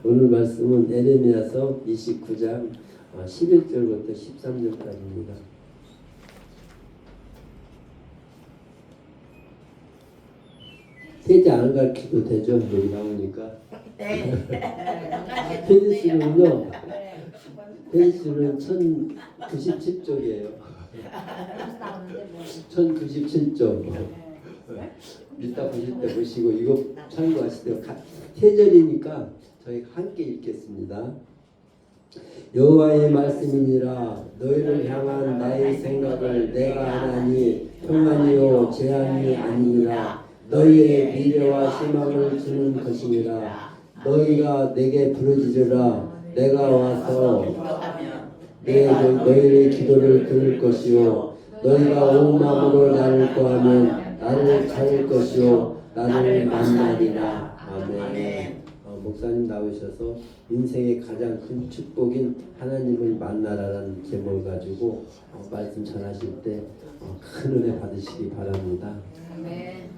오늘 말씀은 에레미야서 29장 11절부터 13절까지입니다. 세제 안 가르쳐도 되죠? 여기 나오니까. 페니스는요, 페니스는 1097쪽이에요. 1097쪽. 이따 보실 때 보시고 이거 참고하시대요. 세 절이니까 저희 함께 읽겠습니다. 여호와의 말씀이니라. 너희를 향한 나의 생각을 내가 아나니 평안이요 재앙이 아니니라. 너희의 미래와 희망을 주는 것이니라. 너희가 내게 부르짖으라. 내가 와서 너희의 기도를 들을 것이요 너희가 온 마음으로 나를 구하면 나를 찾을 것이요 나를 만나리라. 아멘. 목사님 나오셔서 인생의 가장 큰 축복인 하나님을 만나라라는 제목을 가지고 말씀 전하실 때 큰 은혜 받으시기 바랍니다. 아멘.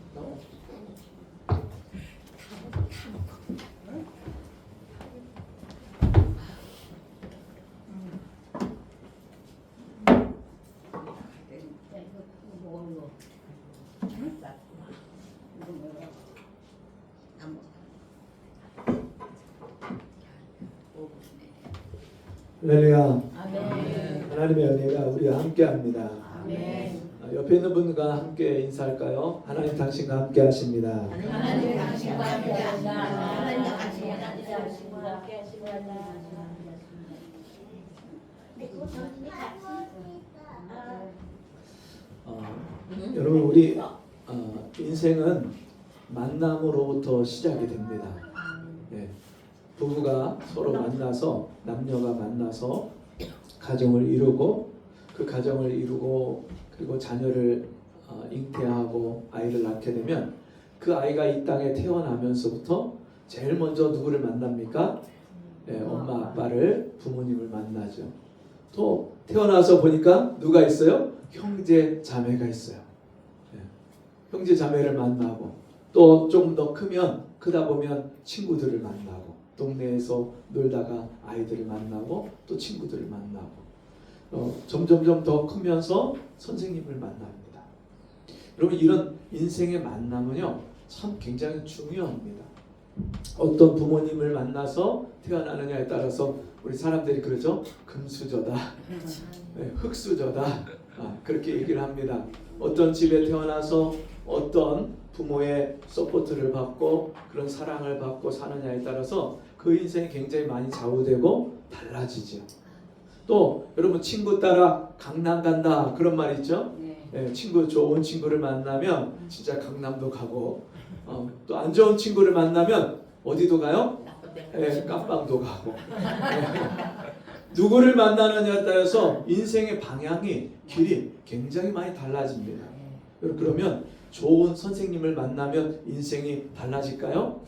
할렐루야. 아멘. 하나님의 은혜가 우리와 함께합니다. 아멘. 옆에 있는 분과 함께 인사할까요? 하나님 당신과 함께 하십니다. 하나님 당신과 함께 하시나 하나님 당신과 함께 하시나 여러분 우리 인생은 만남으로부터 시작이 됩니다. 네. 부부가 서로 만나서 남녀가 만나서 가정을 이루고 그 가정을 이루고 그리고 자녀를 잉태하고 아이를 낳게 되면 그 아이가 이 땅에 태어나면서부터 제일 먼저 누구를 만납니까? 네, 엄마 아빠를 부모님을 만나죠. 또 태어나서 보니까 누가 있어요? 형제 자매가 있어요. 네. 형제 자매를 만나고 또 조금 더 크다 보면 친구들을 만나고 동네에서 놀다가 아이들을 만나고 또 친구들을 만나고 점점점 더 크면서 선생님을 만납니다. 여러분 이런 인생의 만남은요 참 굉장히 중요합니다. 어떤 부모님을 만나서 태어나느냐에 따라서 우리 사람들이 그러죠. 금수저다, 네, 흙수저다 그렇게 얘기를 합니다. 어떤 집에 태어나서 어떤 부모의 서포트를 받고 그런 사랑을 받고 사느냐에 따라서 그 인생이 굉장히 많이 좌우되고 달라지죠. 또 여러분 친구 따라 강남 간다 그런 말 있죠. 네, 좋은 친구를 만나면 진짜 강남도 가고 또 안 좋은 친구를 만나면 어디도 가요? 네, 깜빵도 가고 누구를 만나느냐에 따라서 인생의 방향이 길이 굉장히 많이 달라집니다. 그러면 좋은 선생님을 만나면 인생이 달라질까요?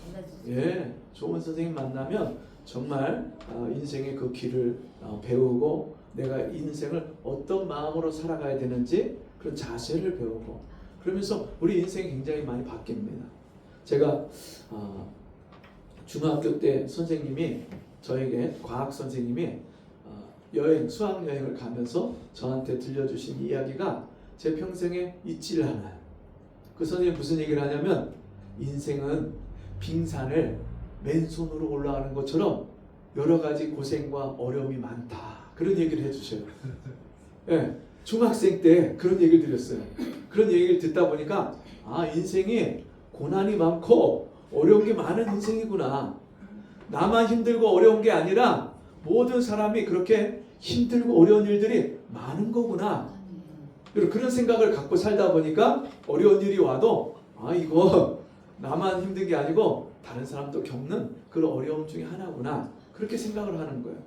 예, 좋은 선생님 만나면 정말 인생의 그 길을 배우고 내가 인생을 어떤 마음으로 살아가야 되는지 그런 자세를 배우고 그러면서 우리 인생이 굉장히 많이 바뀝니다. 제가 중학교 때 선생님이 저에게 과학 선생님이 수학 여행을 가면서 저한테 들려주신 이야기가 제 평생에 잊지를 않아요. 그 선생님이 무슨 얘기를 하냐면 인생은 빙산을 맨손으로 올라가는 것처럼 여러 가지 고생과 어려움이 많다. 그런 얘기를 해주셔요. 네, 중학생 때 그런 얘기를 드렸어요. 그런 얘기를 듣다 보니까 인생이 고난이 많고 어려운 게 많은 인생이구나. 나만 힘들고 어려운 게 아니라 모든 사람이 그렇게 힘들고 어려운 일들이 많은 거구나. 그런 생각을 갖고 살다 보니까 어려운 일이 와도 이거 나만 힘든 게 아니고 다른 사람도 겪는 그런 어려움 중에 하나구나. 그렇게 생각을 하는 거예요.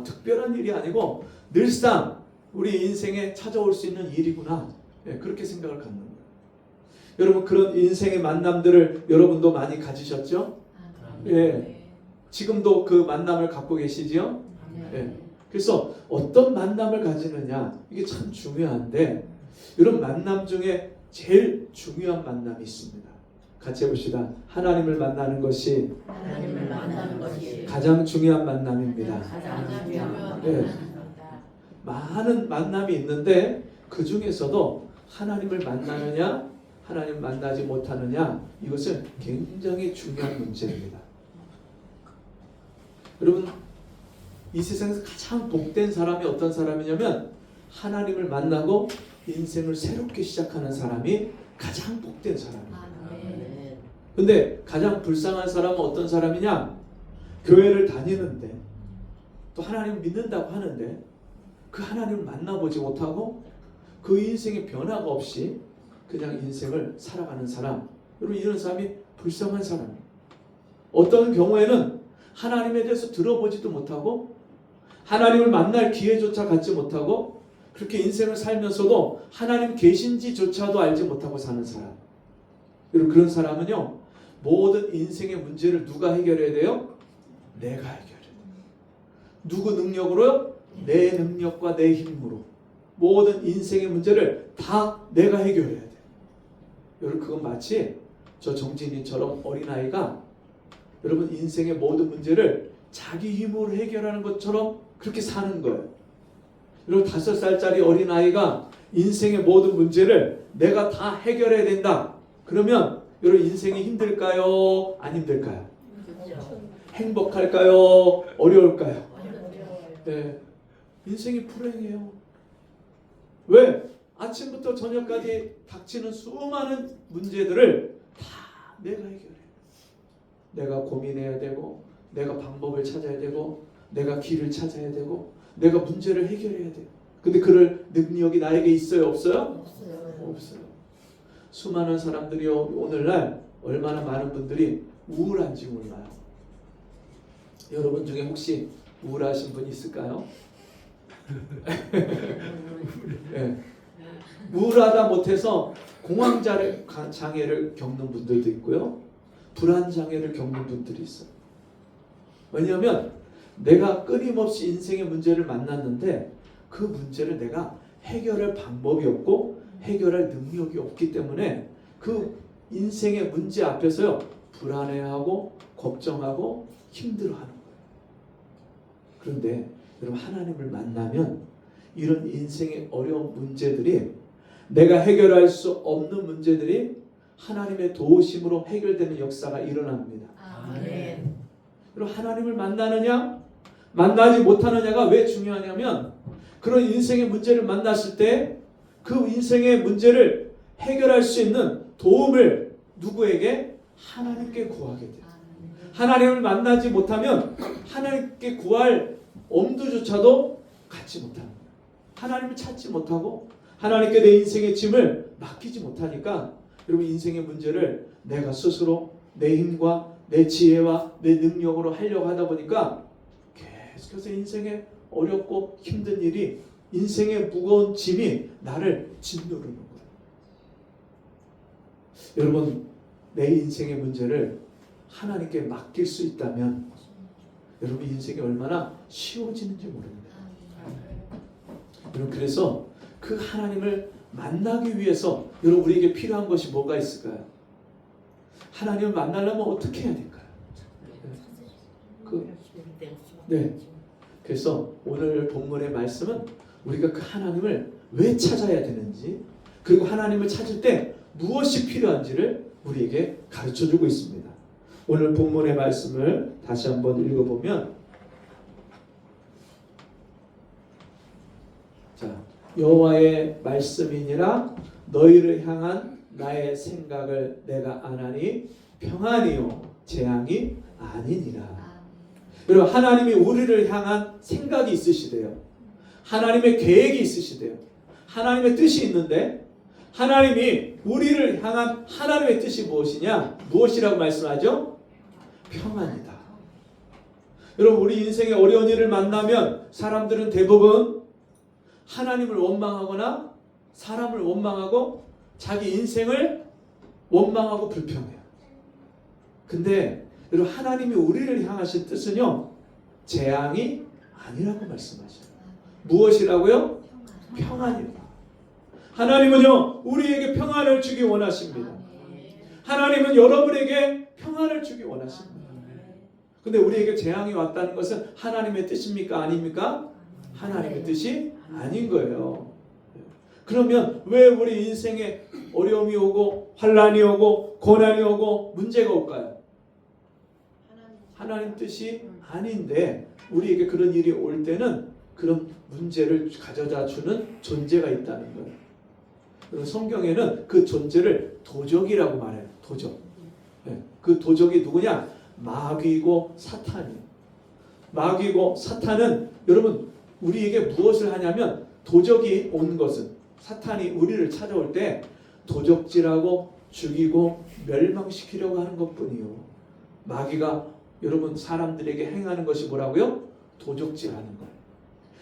특별한 일이 아니고 늘상 우리 인생에 찾아올 수 있는 일이구나. 네, 그렇게 생각을 갖는 거예요. 여러분 그런 인생의 만남들을 여러분도 많이 가지셨죠? 예. 지금도 그 만남을 갖고 계시지요? 예. 그래서 어떤 만남을 가지느냐 이게 참 중요한데 이런 만남 중에 제일 중요한 만남이 있습니다. 같이 해봅시다. 하나님을 만나는 것이 가장 중요한 만남입니다. 네. 많은 만남이 있는데 그 중에서도 하나님을 만나느냐 하나님 만나지 못하느냐 이것은 굉장히 중요한 문제입니다. 여러분 이 세상에서 가장 복된 사람이 어떤 사람이냐면 하나님을 만나고 인생을 새롭게 시작하는 사람이 가장 복된 사람입니다. 근데 가장 불쌍한 사람은 어떤 사람이냐? 교회를 다니는데 또 하나님을 믿는다고 하는데 그 하나님을 만나보지 못하고 그 인생의 변화가 없이 그냥 인생을 살아가는 사람. 여러분 이런 사람이 불쌍한 사람이에요. 어떤 경우에는 하나님에 대해서 들어보지도 못하고 하나님을 만날 기회조차 갖지 못하고 그렇게 인생을 살면서도 하나님 계신지조차도 알지 못하고 사는 사람. 여러분 그런 사람은요 모든 인생의 문제를 누가 해결해야 돼요? 내가 해결해야 돼요. 누구 능력으로요? 내 능력과 내 힘으로 모든 인생의 문제를 다 내가 해결해야 돼요. 여러분 그건 마치 저 정진이처럼 어린아이가 여러분 인생의 모든 문제를 자기 힘으로 해결하는 것처럼 그렇게 사는 거예요. 여러분 5살짜리 어린아이가 인생의 모든 문제를 내가 다 해결해야 된다. 그러면 여러분 인생이 힘들까요? 안 힘들까요? 행복할까요? 어려울까요? 네, 인생이 불행해요. 왜? 아침부터 저녁까지 닥치는 수많은 문제들을 다 내가 해결해요. 내가 고민해야 되고 내가 방법을 찾아야 되고 내가 길을 찾아야 되고 내가 문제를 해결해야 돼요. 근데 그럴 능력이 나에게 있어요? 없어요? 없어요. 수많은 사람들이 오늘날 얼마나 많은 분들이 우울한지 몰라요. 여러분 중에 혹시 우울하신 분 있을까요? 네. 우울하다 못해서 공황장애를 겪는 분들도 있고요. 불안장애를 겪는 분들이 있어요. 왜냐하면 내가 끊임없이 인생의 문제를 만났는데 그 문제를 내가 해결할 방법이 없고 해결할 능력이 없기 때문에 그 인생의 문제 앞에서요 불안해하고 걱정하고 힘들어하는 거예요. 그런데 여러분 하나님을 만나면 이런 인생의 어려운 문제들이 내가 해결할 수 없는 문제들이 하나님의 도우심으로 해결되는 역사가 일어납니다. 아멘. 여러분 하나님을 만나느냐 만나지 못하느냐가 왜 중요하냐면 그런 인생의 문제를 만났을 때 그 인생의 문제를 해결할 수 있는 도움을 누구에게? 하나님께 구하게 돼요. 하나님을 만나지 못하면 하나님께 구할 엄두조차도 갖지 못합니다. 하나님을 찾지 못하고 하나님께 내 인생의 짐을 맡기지 못하니까 여러분 인생의 문제를 내가 스스로 내 힘과 내 지혜와 내 능력으로 하려고 하다 보니까 계속해서 인생에 어렵고 힘든 일이 인생의 무거운 짐이 나를 짓누르는 거예요. 여러분 내 인생의 문제를 하나님께 맡길 수 있다면 여러분 인생이 얼마나 쉬워지는지 모릅니다. 여러분 그래서 그 하나님을 만나기 위해서 여러분 우리에게 필요한 것이 뭐가 있을까요? 하나님을 만나려면 어떻게 해야 될까요? 네. 그래서 오늘 본문의 말씀은 우리가 그 하나님을 왜 찾아야 되는지 그리고 하나님을 찾을 때 무엇이 필요한지를 우리에게 가르쳐주고 있습니다. 오늘 본문의 말씀을 다시 한번 읽어보면 자, 여호와의 말씀이니라 너희를 향한 나의 생각을 내가 아나니 평안이요 재앙이 아니니라. 여러분 하나님이 우리를 향한 생각이 있으시대요. 하나님의 계획이 있으시대요. 하나님의 뜻이 있는데 하나님이 우리를 향한 하나님의 뜻이 무엇이냐? 무엇이라고 말씀하죠? 평안이다. 여러분 우리 인생의 어려운 일을 만나면 사람들은 대부분 하나님을 원망하거나 사람을 원망하고 자기 인생을 원망하고 불평해요. 근데 여러분 하나님이 우리를 향하신 뜻은요 재앙이 아니라고 말씀하셔요. 무엇이라고요? 평안입니다. 하나님은요 우리에게 평안을 주기 원하십니다. 하나님은 여러분에게 평안을 주기 원하십니다. 근데 우리에게 재앙이 왔다는 것은 하나님의 뜻입니까? 아닙니까? 하나님의 뜻이 아닌 거예요. 그러면 왜 우리 인생에 어려움이 오고 환난이 오고 고난이 오고 문제가 올까요? 하나님 뜻이 아닌데 우리에게 그런 일이 올 때는 그런 문제를 가져다 주는 존재가 있다는 거예요. 성경에는 그 존재를 도적이라고 말해요. 도적. 그 도적이 누구냐? 마귀고 사탄이에요. 마귀고 사탄은 여러분 우리에게 무엇을 하냐면 도적이 온 것은 사탄이 우리를 찾아올 때 도적질하고 죽이고 멸망시키려고 하는 것뿐이요. 마귀가 여러분 사람들에게 행하는 것이 뭐라고요? 도적질하는 거예요.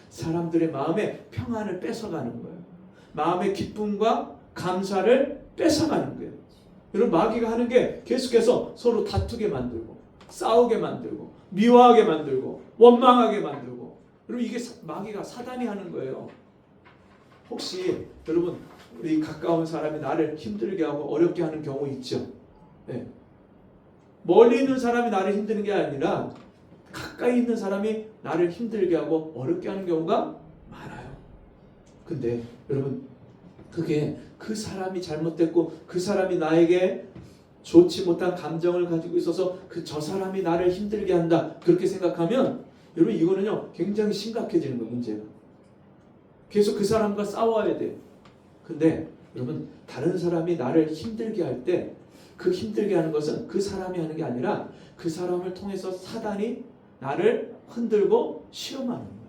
사람들의 마음에 평안을 뺏어가는 거예요. 마음의 기쁨과 감사를 뺏어가는 거예요. 여러분 마귀가 하는 게 계속해서 서로 다투게 만들고 싸우게 만들고 미워하게 만들고 원망하게 만들고 여러분 이게 마귀가 사단이 하는 거예요. 혹시 여러분 우리 가까운 사람이 나를 힘들게 하고 어렵게 하는 경우 있죠? 네. 멀리 있는 사람이 나를 힘드는 게 아니라 가까이 있는 사람이 나를 힘들게 하고 어렵게 하는 경우가 많아요. 근데 여러분 그게 그 사람이 잘못됐고 그 사람이 나에게 좋지 못한 감정을 가지고 있어서 저 사람이 나를 힘들게 한다 그렇게 생각하면 여러분 이거는요 굉장히 심각해지는 거예요. 문제가 계속 그 사람과 싸워야 돼요. 근데 여러분 다른 사람이 나를 힘들게 할 때 그 힘들게 하는 것은 그 사람이 하는 게 아니라 그 사람을 통해서 사단이 나를 흔들고 시험하는 거예요.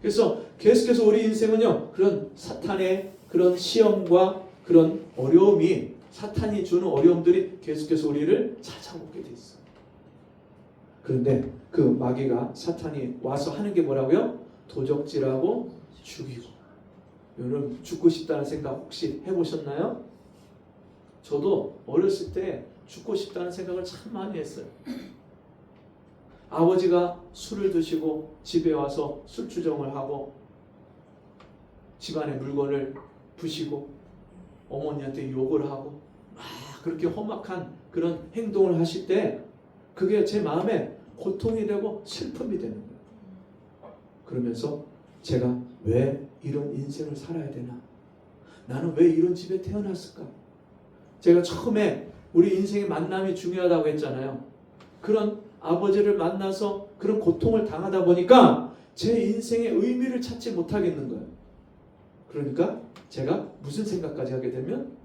그래서 계속해서 우리 인생은요 그런 사탄의 그런 시험과 그런 어려움이 사탄이 주는 어려움들이 계속해서 우리를 찾아오게 돼 있어요. 그런데 그 마귀가 사탄이 와서 하는 게 뭐라고요? 도적질하고 죽이고. 여러분 죽고 싶다는 생각 혹시 해보셨나요? 저도 어렸을 때 죽고 싶다는 생각을 참 많이 했어요. 아버지가 술을 드시고 집에 와서 술주정을 하고 집안의 물건을 부시고 어머니한테 욕을 하고 그렇게 험악한 그런 행동을 하실 때 그게 제 마음에 고통이 되고 슬픔이 되는 거예요. 그러면서 제가 왜 이런 인생을 살아야 되나? 나는 왜 이런 집에 태어났을까? 제가 처음에 우리 인생의 만남이 중요하다고 했잖아요. 그런 아버지를 만나서 그런 고통을 당하다 보니까 제 인생의 의미를 찾지 못하겠는 거예요. 그러니까 제가 무슨 생각까지 하게 되면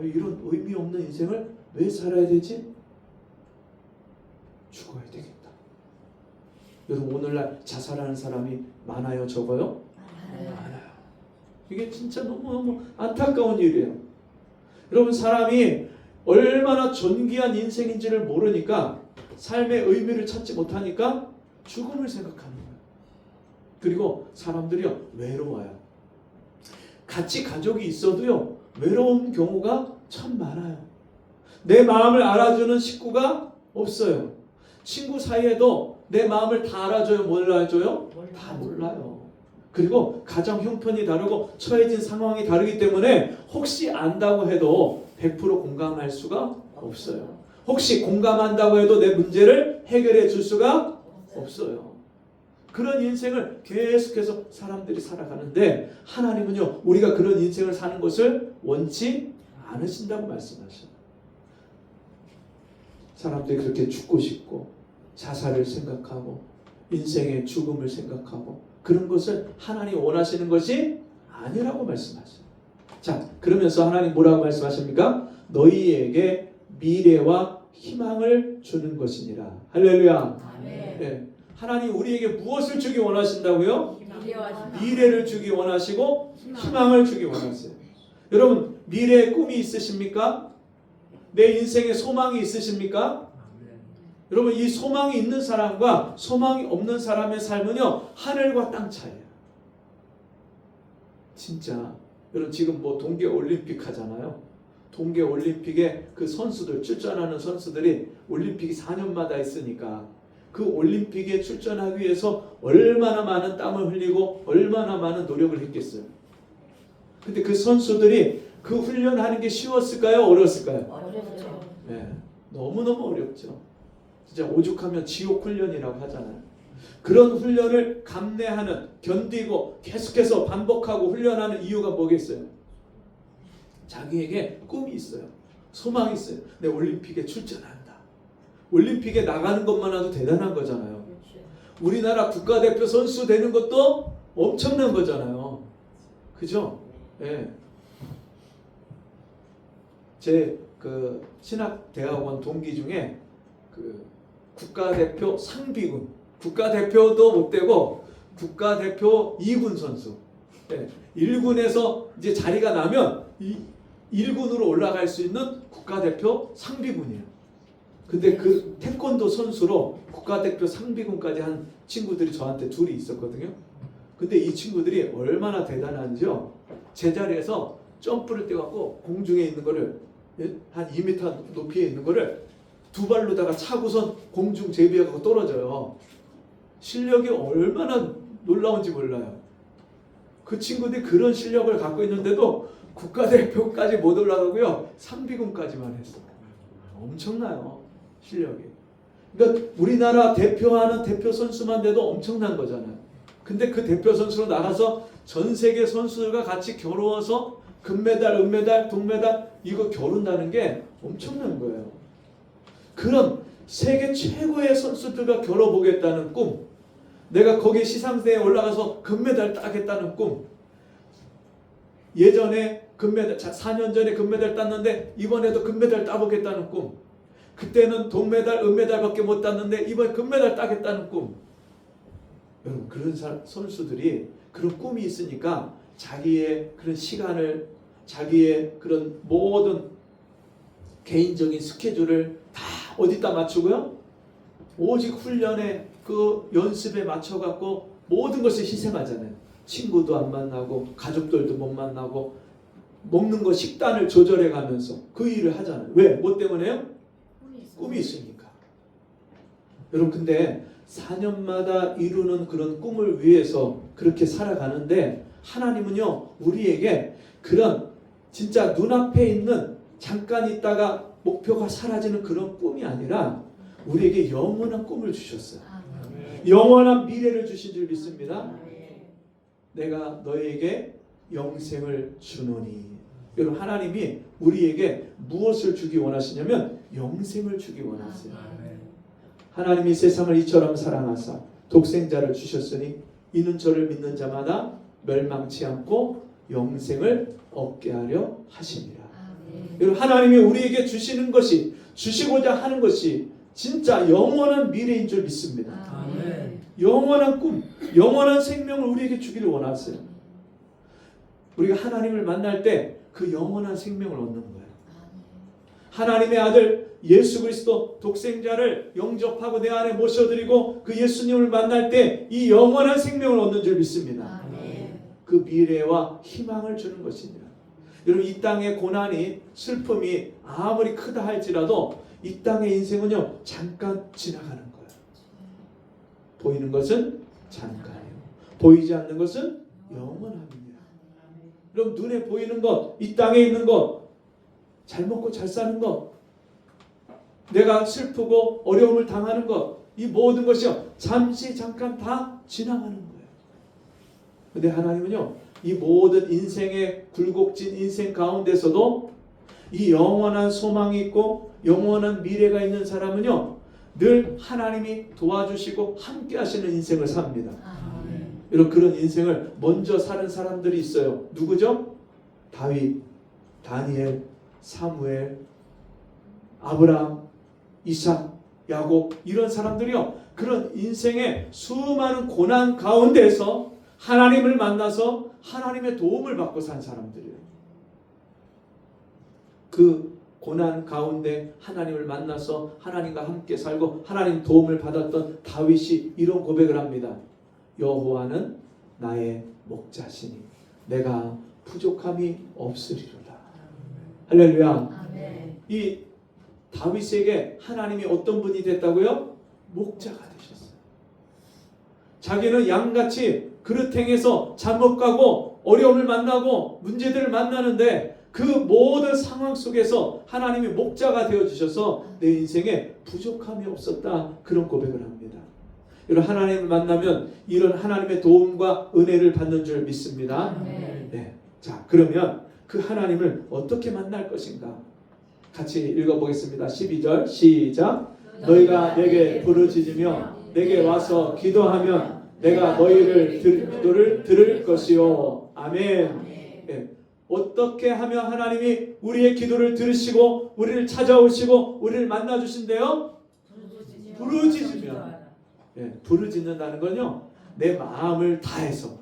이런 의미 없는 인생을 왜 살아야 되지? 죽어야 되겠다. 여러분 오늘날 자살하는 사람이 많아요, 적어요? 많아요. 이게 진짜 너무너무 안타까운 일이에요. 여러분 사람이 얼마나 존귀한 인생인지를 모르니까 삶의 의미를 찾지 못하니까 죽음을 생각하는 거예요. 그리고 사람들이요 외로워요. 같이 가족이 있어도요 외로운 경우가 참 많아요. 내 마음을 알아주는 식구가 없어요. 친구 사이에도 내 마음을 다 알아줘요? 몰라줘요? 다 몰라요. 그리고 가정 형편이 다르고 처해진 상황이 다르기 때문에 혹시 안다고 해도 100% 공감할 수가 없어요. 혹시 공감한다고 해도 내 문제를 해결해 줄 수가 없어요. 그런 인생을 계속해서 사람들이 살아가는데 하나님은요 우리가 그런 인생을 사는 것을 원치 않으신다고 말씀하셔요. 사람들이 그렇게 죽고 싶고 자살을 생각하고 인생의 죽음을 생각하고 그런 것을 하나님 원하시는 것이 아니라고 말씀하셔요. 자, 그러면서 하나님 뭐라고 말씀하십니까? 너희에게 미래와 희망을 주는 것이니라. 할렐루야. 아멘. 네. 하나님 우리에게 무엇을 주기 원하신다고요? 미래와 미래를 주기 원하시고 희망을 주기 원하세요. 여러분 미래에 꿈이 있으십니까? 내 인생에 소망이 있으십니까? 여러분 이 소망이 있는 사람과 소망이 없는 사람의 삶은요 하늘과 땅 차이에요. 진짜 여러분 지금 뭐 동계올림픽 하잖아요. 동계올림픽에 그 선수들 출전하는 선수들이 올림픽이 4년마다 있으니까 그 올림픽에 출전하기 위해서 얼마나 많은 땀을 흘리고 얼마나 많은 노력을 했겠어요. 근데 그 선수들이 그 훈련하는 게 쉬웠을까요? 어려웠을까요? 어렵죠. 네, 너무너무 어렵죠. 진짜 오죽하면 지옥 훈련이라고 하잖아요. 그런 훈련을 감내하는, 견디고 계속해서 반복하고 훈련하는 이유가 뭐겠어요? 자기에게 꿈이 있어요. 소망이 있어요. 내 올림픽에 출전한다. 올림픽에 나가는 것만 해도 대단한 거잖아요. 우리나라 국가대표 선수 되는 것도 엄청난 거잖아요. 그죠? 예. 제 그 신학대학원 동기 중에 그 국가대표 상비군, 국가대표도 못 되고 국가대표 2군 선수. 예. 1군에서 이제 자리가 나면 1군으로 올라갈 수 있는 국가대표 상비군이에요. 근데 그 태권도 선수로 국가대표 상비군까지 한 친구들이 저한테 둘이 있었거든요. 근데 이 친구들이 얼마나 대단한지요. 제자리에서 점프를 떼갖고 공중에 있는 거를 한 2m 높이에 있는 거를 두 발로다가 차고선 공중 제비하고 떨어져요. 실력이 얼마나 놀라운지 몰라요. 그 친구들이 그런 실력을 갖고 있는데도 국가대표까지 못 올라가고요. 상비군까지만 했어요. 엄청나요. 실력이. 그러니까 우리나라 대표하는 대표 선수만 돼도 엄청난 거잖아요. 근데 그 대표 선수로 나가서 전 세계 선수들과 같이 겨루어서 금메달, 은메달, 동메달 이거 겨룬다는 게 엄청난 거예요. 그런 세계 최고의 선수들과 겨뤄보겠다는 꿈, 내가 거기 시상대에 올라가서 금메달 따겠다는 꿈, 예전에 금메달, 4년 전에 금메달 땄는데 이번에도 금메달 따보겠다는 꿈, 그때는 동메달, 은메달밖에 못 땄는데 이번에 금메달 따겠다는 꿈. 여러분 그런 선수들이 그런 꿈이 있으니까 자기의 그런 시간을, 자기의 그런 모든 개인적인 스케줄을 다 어디다 맞추고요? 오직 훈련에 그 연습에 맞춰갖고 모든 것을 희생하잖아요. 친구도 안 만나고 가족들도 못 만나고 먹는 거 식단을 조절해 가면서 그 일을 하잖아요. 왜? 뭐 때문에요? 꿈이 있으니까. 여러분 근데 4년마다 이루는 그런 꿈을 위해서 그렇게 살아가는데 하나님은요 우리에게 그런 진짜 눈앞에 있는 잠깐 있다가 목표가 사라지는 그런 꿈이 아니라 우리에게 영원한 꿈을 주셨어요. 영원한 미래를 주신 줄 믿습니다. 내가 너희에게 영생을 주노니. 여러분, 하나님이 우리에게 무엇을 주기 원하시냐면 영생을 주기 원하세요. 하나님이 세상을 이처럼 사랑하사 독생자를 주셨으니 이는 저를 믿는 자마다 멸망치 않고 영생을 얻게 하려 하심이라. 여러분, 하나님이 우리에게 주시는 것이, 주시고자 하는 것이 진짜 영원한 미래인 줄 믿습니다. 영원한 꿈, 영원한 생명을 우리에게 주기를 원하세요. 우리가 하나님을 만날 때 그 영원한 생명을 얻는 거예요. 하나님의 아들 예수 그리스도 독생자를 영접하고 내 안에 모셔드리고 그 예수님을 만날 때 이 영원한 생명을 얻는 줄 믿습니다. 그 미래와 희망을 주는 것입니다. 여러분, 이 땅의 고난이, 슬픔이 아무리 크다 할지라도 이 땅의 인생은요, 잠깐 지나가는 거예요. 보이는 것은 잠깐이에요. 보이지 않는 것은 영원합니다. 그럼 눈에 보이는 것, 이 땅에 있는 것, 잘 먹고 잘 사는 것, 내가 슬프고 어려움을 당하는 것, 이 모든 것이요, 잠시 잠깐 다 지나가는 거예요. 근데 하나님은요, 이 모든 인생의 굴곡진 인생 가운데서도 이 영원한 소망이 있고 영원한 미래가 있는 사람은요, 늘 하나님이 도와주시고 함께 하시는 인생을 삽니다. 여러분, 그런 인생을 먼저 사는 사람들이 있어요. 누구죠? 다윗, 다니엘, 사무엘, 아브라함, 이삭, 야곱, 이런 사람들이요, 그런 인생의 수많은 고난 가운데서 하나님을 만나서 하나님의 도움을 받고 산 사람들이에요. 그 고난 가운데 하나님을 만나서 하나님과 함께 살고 하나님 도움을 받았던 다윗이 이런 고백을 합니다. 여호와는 나의 목자시니 내가 부족함이 없으리로다. 할렐루야. 이 다윗에게 하나님이 어떤 분이 됐다고요? 목자가 되셨어요. 자기는 양같이 그릇행에서 잘못 가고 어려움을 만나고 문제들을 만나는데 그 모든 상황 속에서 하나님이 목자가 되어주셔서 내 인생에 부족함이 없었다, 그런 고백을 합니다. 여러분, 하나님을 만나면 이런 하나님의 도움과 은혜를 받는 줄 믿습니다. 네. 자, 그러면 그 하나님을 어떻게 만날 것인가? 같이 읽어보겠습니다. 12절 시작. 너희가 내게 부르짖으며 내게 와서 기도하면 내가 너희를 기도를 들을 것이요. 아멘. 네. 어떻게 하면 하나님이 우리의 기도를 들으시고 우리를 찾아오시고 우리를 만나주신대요? 부르짖으면. 네, 부르짖는다는 건요, 내 마음을 다해서,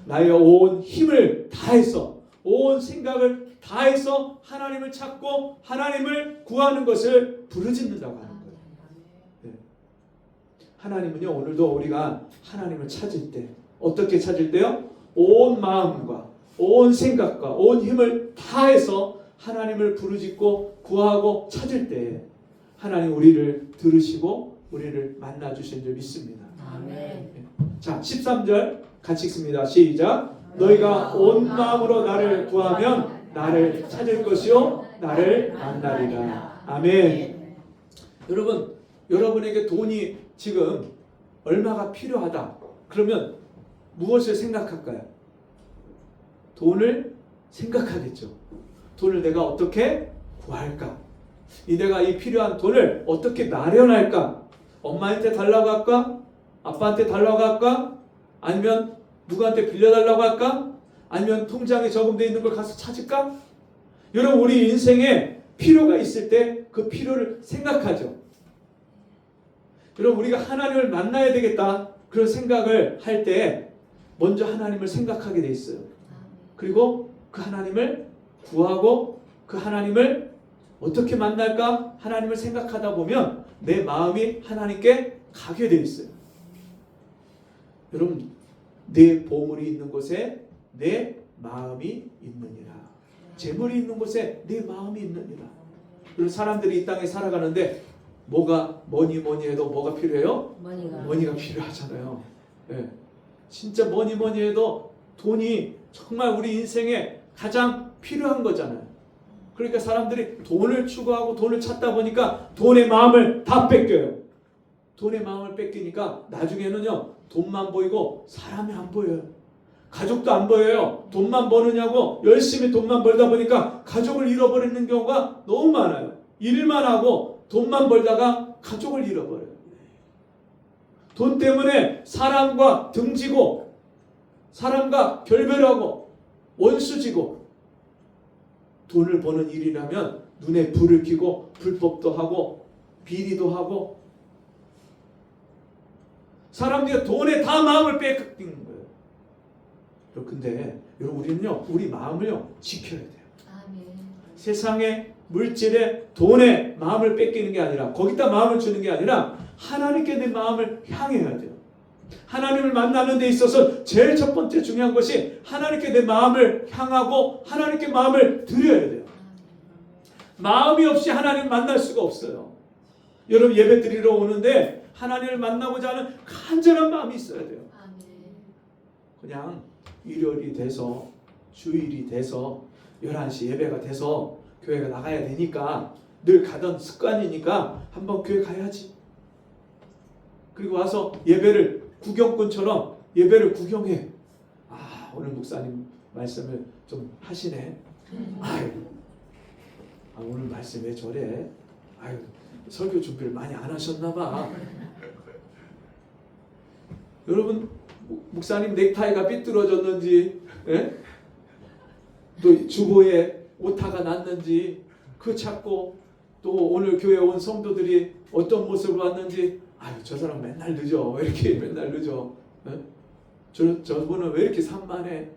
나의 온 힘을 다해서, 온 생각을 다해서 하나님을 찾고 하나님을 구하는 것을 부르짖는다고 하는 거예요. 네. 하나님은요, 오늘도 우리가 하나님을 찾을 때 어떻게 찾을 때요? 온 마음과 온 생각과 온 힘을 다해서 하나님을 부르짖고 구하고 찾을 때 하나님 우리를 들으시고 우리를 만나주신 줄 믿습니다. 아멘. 자, 13절 같이 읽습니다. 시작. 너희가 온 마음으로 나를 구하면 나를 찾을 것이요 나를 만나리라. 아멘. 여러분, 여러분에게 돈이 지금 얼마가 필요하다 그러면 무엇을 생각할까요? 돈을 생각하겠죠. 돈을 내가 어떻게 구할까? 내가 이 필요한 돈을 어떻게 마련할까? 엄마한테 달라고 할까? 아빠한테 달라고 할까? 아니면 누구한테 빌려달라고 할까? 아니면 통장에 저금되어 있는 걸 가서 찾을까? 여러분, 우리 인생에 필요가 있을 때 그 필요를 생각하죠. 여러분, 우리가 하나님을 만나야 되겠다 그런 생각을 할 때 먼저 하나님을 생각하게 돼 있어요. 그리고 그 하나님을 구하고 그 하나님을 어떻게 만날까? 하나님을 생각하다 보면 내 마음이 하나님께 가게 돼 있어요. 여러분, 내 보물이 있는 곳에 내 마음이 있느니라. 재물이 있는 곳에 내 마음이 있느니라. 그리고 사람들이 이 땅에 살아가는데 뭐니 해도 뭐가 필요해요? 머니가 필요하잖아요. 네. 진짜 뭐니 해도 돈이 정말 우리 인생에 가장 필요한 거잖아요. 그러니까 사람들이 돈을 추구하고 돈을 찾다 보니까 돈의 마음을 다 뺏겨요. 돈의 마음을 뺏기니까 나중에는요, 돈만 보이고 사람이 안 보여요. 가족도 안 보여요. 돈만 버느냐고 열심히 돈만 벌다 보니까 가족을 잃어버리는 경우가 너무 많아요. 일만 하고 돈만 벌다가 가족을 잃어버려요. 돈 때문에 사람과 등지고 사람과 결별하고 원수지고, 돈을 버는 일이라면 눈에 불을 켜고 불법도 하고 비리도 하고, 사람들이 돈에 다 마음을 뺏기는 거예요. 근데 여러분, 우리는요, 우리 마음을요 지켜야 돼요. 아멘. 세상의 물질에 돈에 마음을 뺏기는 게 아니라, 거기다 마음을 주는 게 아니라 하나님께 내 마음을 향해야 돼요. 하나님을 만나는 데 있어서 제일 첫 번째 중요한 것이 하나님께 내 마음을 향하고 하나님께 마음을 드려야 돼요. 마음이 없이 하나님을 만날 수가 없어요. 여러분, 예배 드리러 오는데 하나님을 만나고자 하는 간절한 마음이 있어야 돼요. 그냥 일요일이 돼서, 주일이 돼서, 11시 예배가 돼서 교회가 나가야 되니까, 늘 가던 습관이니까 한번 교회 가야지. 그리고 와서 예배를 구경꾼처럼 예배를 구경해. 아, 오늘 목사님 말씀을 좀 하시네. 아유, 오늘 말씀 왜 저래? 아유, 설교 준비를 많이 안 하셨나 봐. 여러분, 목사님 넥타이가 삐뚤어졌는지, 예? 또 주보에 오타가 났는지 그 찾고, 또 오늘 교회 온 성도들이 어떤 모습을 왔는지, 아유, 저 사람 맨날 늦어. 왜 이렇게 맨날 늦어? 예? 저분은 왜 이렇게 산만해?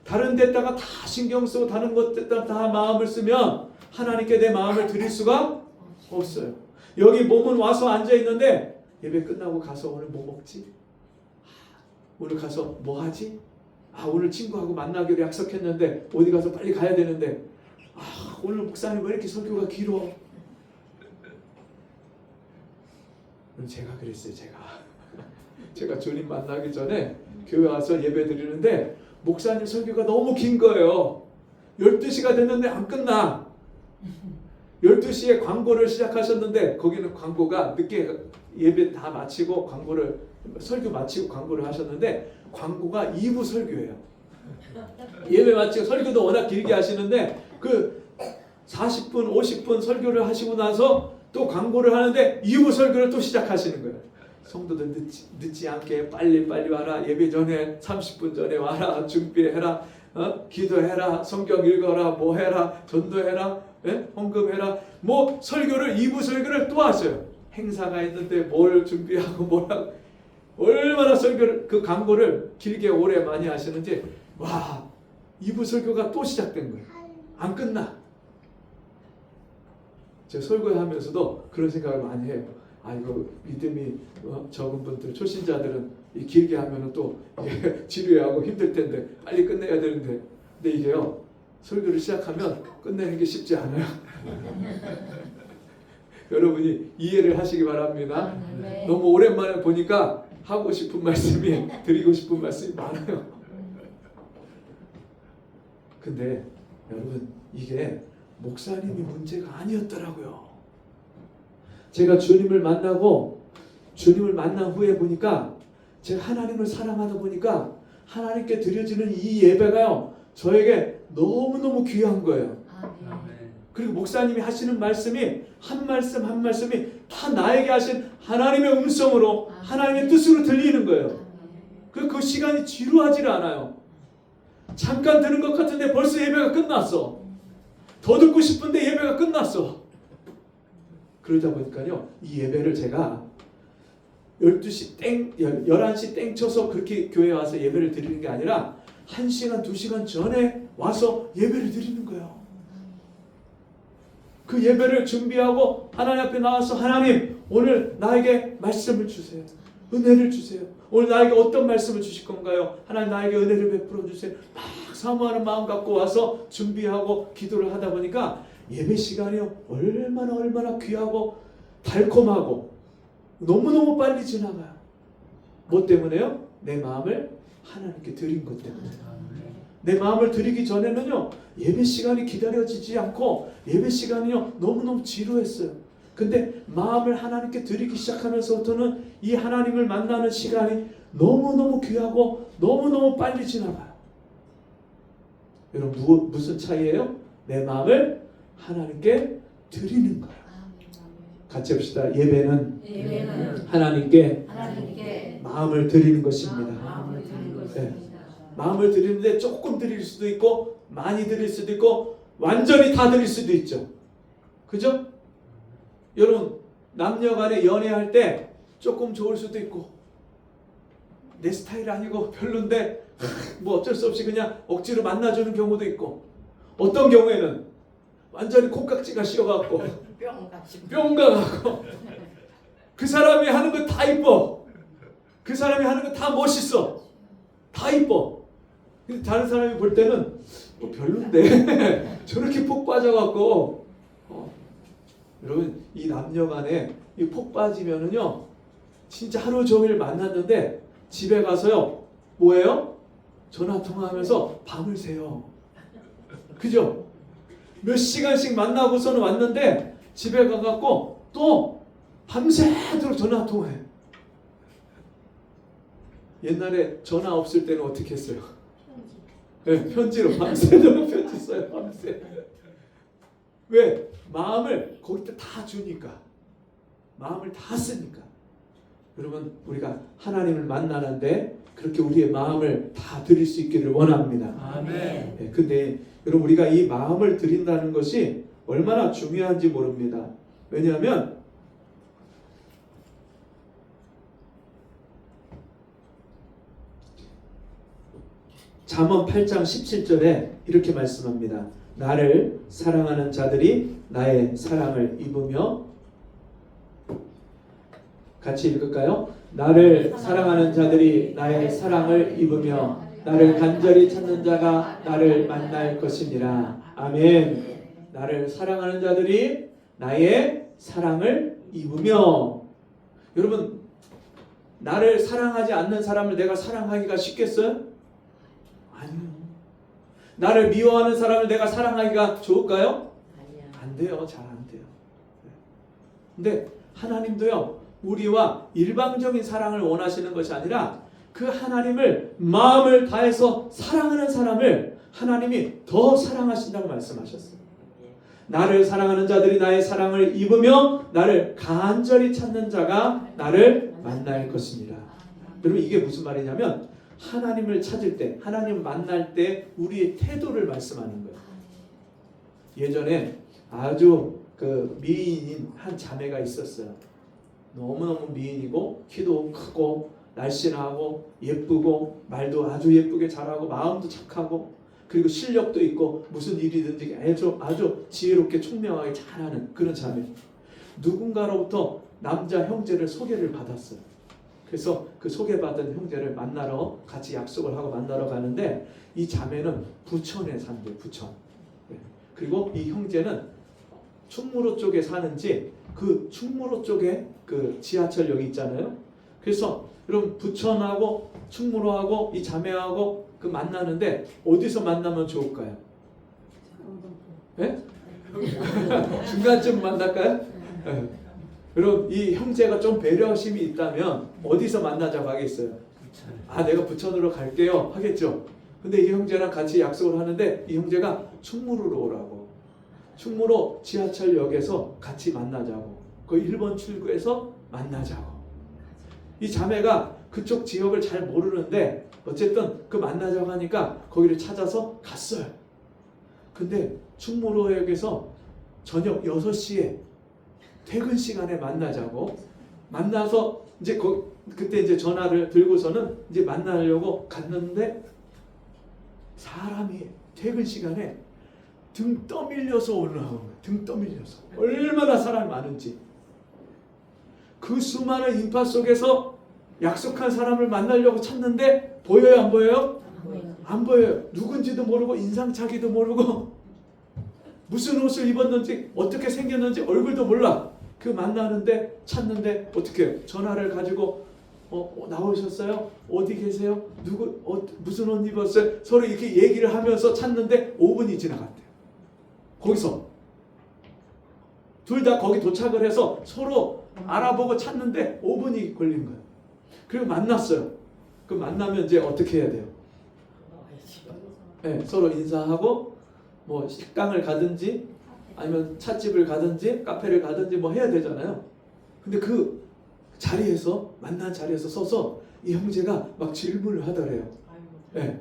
다른 데다가 다 신경 쓰고 다른 것에다 다 마음을 쓰면 하나님께 내 마음을 드릴 수가 없어요. 여기 몸은 와서 앉아 있는데 예배 끝나고 가서 오늘 뭐 먹지? 오늘 가서 뭐 하지? 오늘 친구하고 만나기로 약속했는데 어디 가서 빨리 가야 되는데, 오늘 목사님 왜 이렇게 설교가 길어? 제가 그랬어요. 제가 주님 만나기 전에 교회 와서 예배 드리는데 목사님 설교가 너무 긴 거예요. 12시가 됐는데 안 끝나. 12시에 광고를 시작하셨는데, 거기는 광고가 늦게 예배 다 마치고 설교 마치고 광고를 하셨는데, 광고가 2부 설교예요. 예배 마치고 설교도 워낙 길게 하시는데 그 40분 50분 설교를 하시고 나서 또 광고를 하는데 2부 설교를 또 시작하시는 거예요. 성도들 늦지 않게 빨리 와라. 예배 전에 30분 전에 와라. 준비해라. 기도해라. 성경 읽어라. 뭐 해라. 전도해라. 헌금해라. 뭐 설교를 2부 설교를 또 하셔요. 행사가 있는데 뭘 준비하고 뭐라고, 얼마나 설교를, 그 광고를 길게 오래 많이 하시는지, 와, 2부 설교가 또 시작된 거예요. 안 끝나. 제가 설교하면서도 그런 생각을 많이 해요. 이거 믿음이 적은 분들, 초신자들은 길게 하면 또 지루해하고 힘들 텐데 빨리 끝내야 되는데, 근데 이게요, 설교를 시작하면 끝내는 게 쉽지 않아요. 여러분이 이해를 하시기 바랍니다. 네. 너무 오랜만에 보니까 하고 싶은 말씀이, 드리고 싶은 말씀이 많아요. 근데 여러분, 이게 목사님이 문제가 아니었더라고요. 제가 주님을 만나고, 주님을 만난 후에 보니까, 제가 하나님을 사랑하다 보니까 하나님께 드려지는 이 예배가요, 저에게 너무너무 귀한 거예요. 그리고 목사님이 하시는 말씀이 한 말씀 한 말씀이 다 나에게 하신 하나님의 음성으로, 하나님의 뜻으로 들리는 거예요. 그 시간이 지루하지 않아요. 잠깐 들은 것 같은데 벌써 예배가 끝났어. 더 듣고 싶은데 예배가 끝났어. 그러다 보니까요, 이 예배를 제가 12시 땡, 11시 땡 쳐서 그렇게 교회에 와서 예배를 드리는 게 아니라 1시간, 2시간 전에 와서 예배를 드리는 거예요. 그 예배를 준비하고 하나님 앞에 나와서, 하나님, 오늘 나에게 말씀을 주세요. 은혜를 주세요. 오늘 나에게 어떤 말씀을 주실 건가요? 하나님, 나에게 은혜를 베풀어 주세요. 막 사모하는 마음 갖고 와서 준비하고 기도를 하다 보니까 예배 시간이 얼마나 귀하고 달콤하고 너무너무 빨리 지나가요. 뭐 때문에요? 내 마음을 하나님께 드린 것 때문에. 내 마음을 드리기 전에는요, 예배 시간이 기다려지지 않고 예배 시간이요 너무너무 지루했어요. 근데 마음을 하나님께 드리기 시작하면서부터는 이 하나님을 만나는 시간이 너무너무 귀하고 너무너무 빨리 지나가요. 여러분 무슨 차이예요? 내 마음을 하나님께 드리는 거예요. 같이 합시다. 예배는 하나님께 마음을 드리는 것입니다. 네. 마음을 드리는데 조금 드릴 수도 있고 많이 드릴 수도 있고 완전히 다 드릴 수도 있죠. 그죠? 여러분 남녀간에 연애할 때 조금 좋을 수도 있고 내 스타일 아니고 별론데 뭐 어쩔 수 없이 그냥 억지로 만나주는 경우도 있고 어떤 경우에는 완전히 콩깍지가 씌어갖고 뿅 가갖고 그 사람이 하는 거 다 이뻐. 그 사람이 하는 거 다 멋있어. 다 이뻐. 근데 다른 사람이 볼 때는 뭐 별론데 저렇게 폭 빠져갖고 여러분 이 남녀간에 이 폭 빠지면은요 진짜 하루 종일 만났는데 집에 가서요 뭐예요? 전화 통화하면서 밤을 새요. 그죠? 몇 시간씩 만나고서는 왔는데 집에 가갖고 또 밤새도록 전화 통화해. 옛날에 전화 없을 때는 어떻게 했어요? 네, 편지로 밤새도록 편지 써요. 밤새. 왜? 마음을 거기다 다 주니까. 마음을 다 쓰니까. 여러분 우리가 하나님을 만나는데 그렇게 우리의 마음을 다 드릴 수 있기를 원합니다. 아멘. 네, 근데 여러분 우리가 이 마음을 드린다는 것이 얼마나 중요한지 모릅니다. 왜냐하면 잠언 8장 17절에 이렇게 말씀합니다. 나를 사랑하는 자들이 나의 사랑을 입으며 같이 읽을까요? 나를 사랑하는 자들이 나의 사랑을 입으며 나를 간절히 찾는 자가 나를 만날 것이니라. 아멘. 나를 사랑하는 자들이 나의 사랑을 입으며. 여러분 나를 사랑하지 않는 사람을 내가 사랑하기가 쉽겠어요? 아니요. 나를 미워하는 사람을 내가 사랑하기가 좋을까요? 안 돼요. 잘 안 돼요. 근데 하나님도요 우리와 일방적인 사랑을 원하시는 것이 아니라 그 하나님을 마음을 다해서 사랑하는 사람을 하나님이 더 사랑하신다고 말씀하셨어요. 나를 사랑하는 자들이 나의 사랑을 입으며 나를 간절히 찾는 자가 나를 만날 것입니다. 여러분 이게 무슨 말이냐면 하나님을 찾을 때, 하나님을 만날 때 우리의 태도를 말씀하는 거예요. 예전에 아주 그 미인인 한 자매가 있었어요. 너무너무 미인이고 키도 크고 날씬하고 예쁘고 말도 아주 예쁘게 잘하고 마음도 착하고 그리고 실력도 있고 무슨 일이든지 아주 지혜롭게 총명하게 잘하는 그런 자매. 누군가로부터 남자 형제를 소개를 받았어요. 그래서 그 소개받은 형제를 만나러 같이 약속을 하고 만나러 가는데 이 자매는 부천에 산대요. 부천. 그리고 이 형제는 충무로 쪽에 사는지 그 충무로 쪽에 그 지하철역이 있잖아요. 그래서 여러분 부천하고 충무로하고 이 자매하고 그 만나는데 어디서 만나면 좋을까요? 네? 중간쯤 만날까요? 네. 여러분 이 형제가 좀 배려심이 있다면 어디서 만나자고 하겠어요? 아 내가 부천으로 갈게요 하겠죠. 근데 이 형제랑 같이 약속을 하는데 이 형제가 충무로로 오라고. 충무로 지하철역에서 같이 만나자고. 그 1번 출구에서 만나자고. 이 자매가 그쪽 지역을 잘 모르는데 어쨌든 그 만나자고 하니까 거기를 찾아서 갔어요. 근데 충무로역에서 저녁 6시에 퇴근 시간에 만나자고 만나서 이제 그때 이제 전화를 들고서는 이제 만나려고 갔는데 사람이 퇴근 시간에 등 떠밀려서 올라오는 거예요. 등 떠밀려서. 얼마나 사람이 많은지. 그 수많은 인파 속에서 약속한 사람을 만나려고 찾는데 보여요? 안 보여요? 안 보여요. 누군지도 모르고 인상착의도 모르고 무슨 옷을 입었는지 어떻게 생겼는지 얼굴도 몰라. 그 만나는데 찾는데 어떻게 해요? 전화를 가지고 나오셨어요? 어디 계세요? 누구 무슨 옷 입었어요? 서로 이렇게 얘기를 하면서 찾는데 5분이 지나갔대요. 거기서 둘 다 거기 도착을 해서 서로 알아보고 찾는데 5분이 걸린 거예요. 그리고 만났어요. 그 만나면 이제 어떻게 해야 돼요? 네, 서로 인사하고 뭐 식당을 가든지 아니면 찻집을 가든지 카페를 가든지 뭐 해야 되잖아요. 근데 그 자리에서 만난 자리에서 서서 이 형제가 막 질문을 하더래요. 네.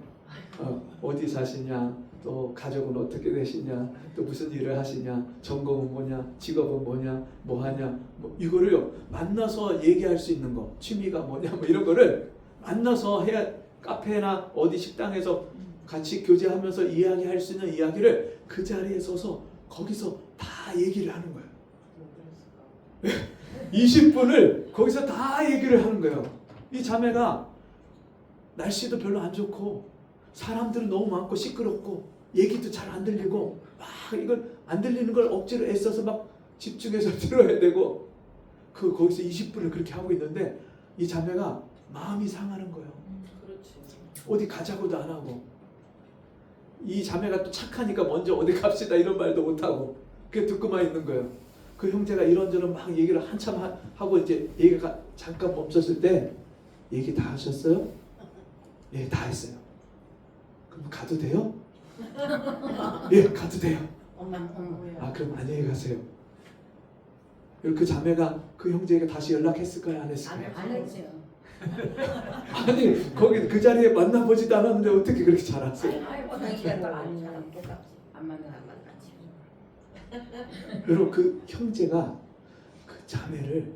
어디 사시냐? 또 가족은 어떻게 되시냐? 또 무슨 일을 하시냐? 전공은 뭐냐? 직업은 뭐냐? 뭐 하냐? 뭐 이거를요 만나서 얘기할 수 있는 거, 취미가 뭐냐? 뭐 이런 거를 만나서 해야 카페나 어디 식당에서 같이 교제하면서 이야기할 수 있는 이야기를 그 자리에 서서 거기서 다 얘기를 하는 거예요. 20분을 거기서 다 얘기를 하는 거예요. 이 자매가 날씨도 별로 안 좋고 사람들은 너무 많고 시끄럽고 얘기도 잘 안 들리고 막 이걸 안 들리는 걸 억지로 애써서 막 집중해서 들어야 되고 거기서 20분을 그렇게 하고 있는데 이 자매가 마음이 상하는 거예요. 어디 가자고도 안 하고 이 자매가 또 착하니까 먼저 어디 갑시다 이런 말도 못 하고 그게 듣고만 있는 거예요. 그 형제가 이런저런 막 얘기를 한참 하고 이제 얘기가 잠깐 멈췄을 때 얘기 다 하셨어요? 예, 다 했어요. 그럼 가도 돼요? 예, 가도 돼요. 그럼 안녕히 가세요. 그리고 그 자매가 그 형제에게 다시 연락했을까요? 안 했을까요? 안 했죠. 아니 거기 그 자리에 만나보지도 않았는데 어떻게 그렇게 잘 아세요? 안 만나지. 여러분 그 형제가 그 자매를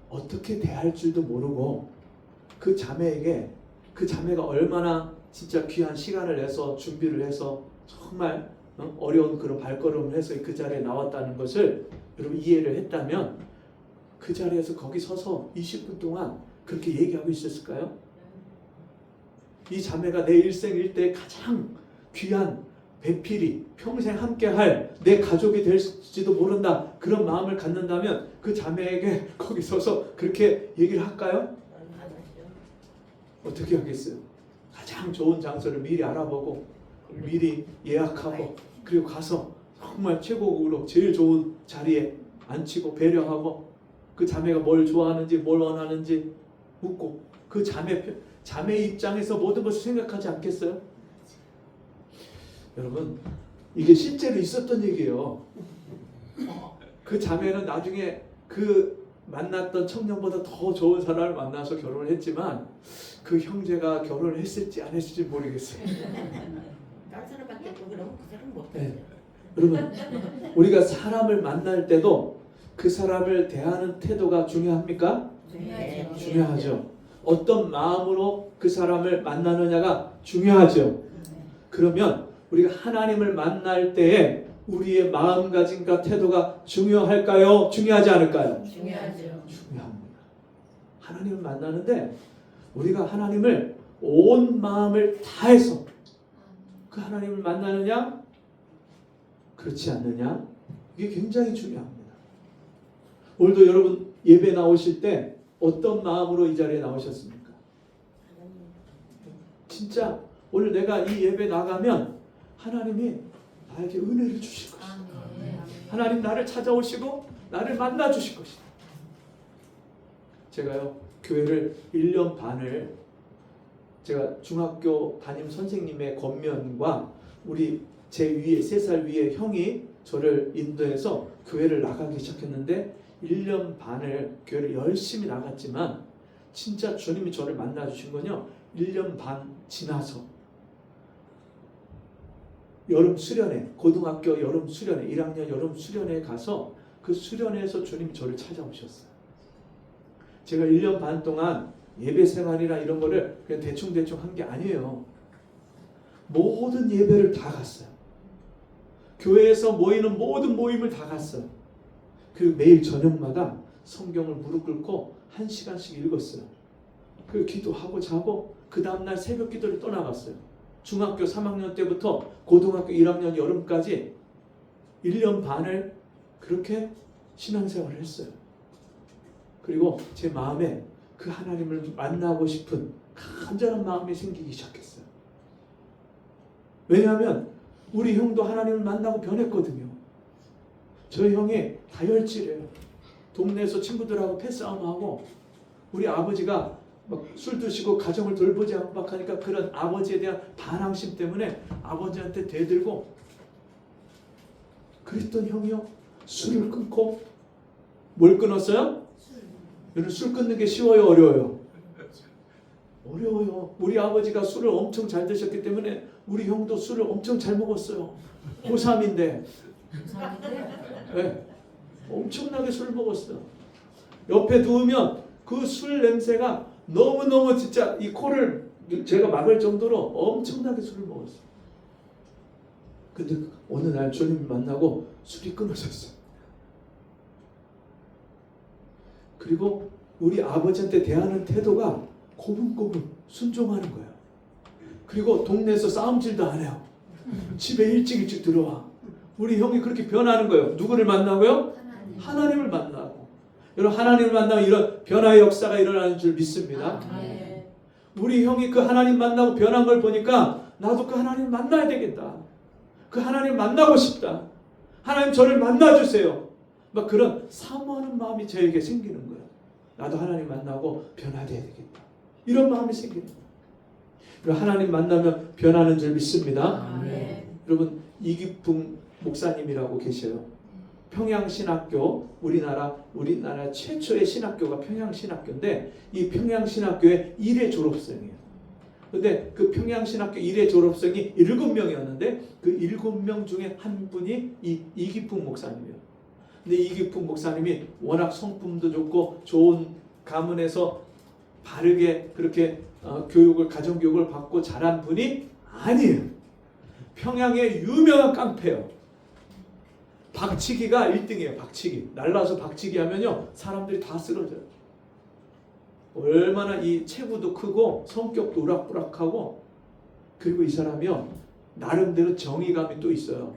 어떻게 대할 줄도 모르고 그 자매에게 그 자매가 얼마나 진짜 귀한 시간을 내서 준비를 해서 정말 어려운 그런 발걸음을 해서 그 자리에 나왔다는 것을 여러분 이해를 했다면 그 자리에서 거기 서서 20분 동안 그렇게 얘기하고 있었을까요? 이 자매가 내 일생일대 가장 귀한 배필이 평생 함께할 내 가족이 될지도 모른다 그런 마음을 갖는다면 그 자매에게 거기 서서 그렇게 얘기를 할까요? 어떻게 하겠어요? 가장 좋은 장소를 미리 알아보고 미리 예약하고 그리고 가서 정말 최고급으로 제일 좋은 자리에 앉히고 배려하고 그 자매가 뭘 좋아하는지 뭘 원하는지 묻고 그 자매 입장에서 모든 것을 생각하지 않겠어요? 여러분 이게 실제로 있었던 얘기예요. 그 자매는 나중에 그 만났던 청년보다 더 좋은 사람을 만나서 결혼을 했지만 그 형제가 결혼을 했을지 안 했을지 모르겠어요. 다른 사람밖에 그러면 그 사람 못 네. 여러분 우리가 사람을 만날 때도 그 사람을 대하는 태도가 중요합니까? 네. 중요하죠. 어떤 마음으로 그 사람을 만나느냐가 중요하죠. 그러면 우리가 하나님을 만날 때에 우리의 마음가짐과 태도가 중요할까요? 중요하지 않을까요? 중요하죠. 중요합니다. 하나님을 만나는데 우리가 하나님을 온 마음을 다해서 그 하나님을 만나느냐 그렇지 않느냐 이게 굉장히 중요합니다. 오늘도 여러분 예배 나오실 때 어떤 마음으로 이 자리에 나오셨습니까? 진짜 오늘 내가 이 예배 나가면 하나님이 나에게 은혜를 주실 것이다. 하나님 나를 찾아오시고 나를 만나 주실 것이다. 제가요 교회를 1년 반을 제가 중학교 담임 선생님의 권면과 우리 제 위에 3살 위에 형이 저를 인도해서 교회를 나가기 시작했는데 1년 반을 교회를 열심히 나갔지만 진짜 주님이 저를 만나 주신 건요 1년 반 지나서 여름 수련회, 고등학교 여름 수련회, 1학년 여름 수련회에 가서 그 수련회에서 주님이 저를 찾아오셨어요. 제가 1년 반 동안 예배 생활이나 이런 거를 그냥 대충대충 한 게 아니에요. 모든 예배를 다 갔어요. 교회에서 모이는 모든 모임을 다 갔어요. 그리고 매일 저녁마다 성경을 무릎 꿇고 1시간씩 읽었어요. 그리고 기도하고 자고 그 다음날 새벽 기도를 또 나갔어요. 중학교 3학년 때부터 고등학교 1학년 여름까지 1년 반을 그렇게 신앙생활을 했어요. 그리고 제 마음에 그 하나님을 만나고 싶은 간절한 마음이 생기기 시작했어요. 왜냐하면 우리 형도 하나님을 만나고 변했거든요. 저희 형이 다혈질이에요. 동네에서 친구들하고 패싸움하고 우리 아버지가 막 술 드시고 가정을 돌보지 않고 막 하니까 그런 아버지에 대한 반항심 때문에 아버지한테 대들고 그랬던 형이요. 술을 끊고 뭘 끊었어요? 여러분 술 끊는 게 쉬워요? 어려워요? 어려워요. 우리 아버지가 술을 엄청 잘 드셨기 때문에 우리 형도 술을 엄청 잘 먹었어요. 고3인데 네, 엄청나게 술을 먹었어요. 옆에 누우면 그 술 냄새가 너무너무 진짜 이 코를 제가 막을 정도로 엄청나게 술을 먹었어요. 근데 어느 날 주님을 만나고 술이 끊어졌어요. 그리고 우리 아버지한테 대하는 태도가 고분고분 순종하는 거예요. 그리고 동네에서 싸움질도 안 해요. 집에 일찍 들어와. 우리 형이 그렇게 변하는 거예요. 누구를 만나고요? 하나님을 만나고. 여러분 하나님을 만나면 이런 변화의 역사가 일어나는 줄 믿습니다. 우리 형이 그 하나님 만나고 변한 걸 보니까 나도 그 하나님 만나야 되겠다. 그 하나님 만나고 싶다. 하나님 저를 만나주세요. 막 그런 사모하는 마음이 저에게 생기는 거예요. 나도 하나님 만나고 변화돼야 되겠다. 이런 마음이 생기는 거예요. 하나님 만나면 변하는 줄 믿습니다. 여러분 이기풍 목사님이라고 계셔요. 평양신학교 우리나라 최초의 신학교가 평양신학교인데 이 평양신학교의 1회 졸업생이에요. 근데 그 평양신학교 1회 졸업생이 7명이었는데 그 7명 중에 한 분이 이기풍 목사님이에요. 근데 이기풍 목사님이 워낙 성품도 좋고 좋은 가문에서 바르게 그렇게 가정교육을 받고 자란 분이 아니에요. 평양의 유명한 깡패예요. 박치기가 1등이에요. 박치기. 날라서 박치기 하면요 사람들이 다 쓰러져요. 얼마나 이 체구도 크고 성격도 우락부락하고 그리고 이 사람이요 나름대로 정의감이 또 있어요.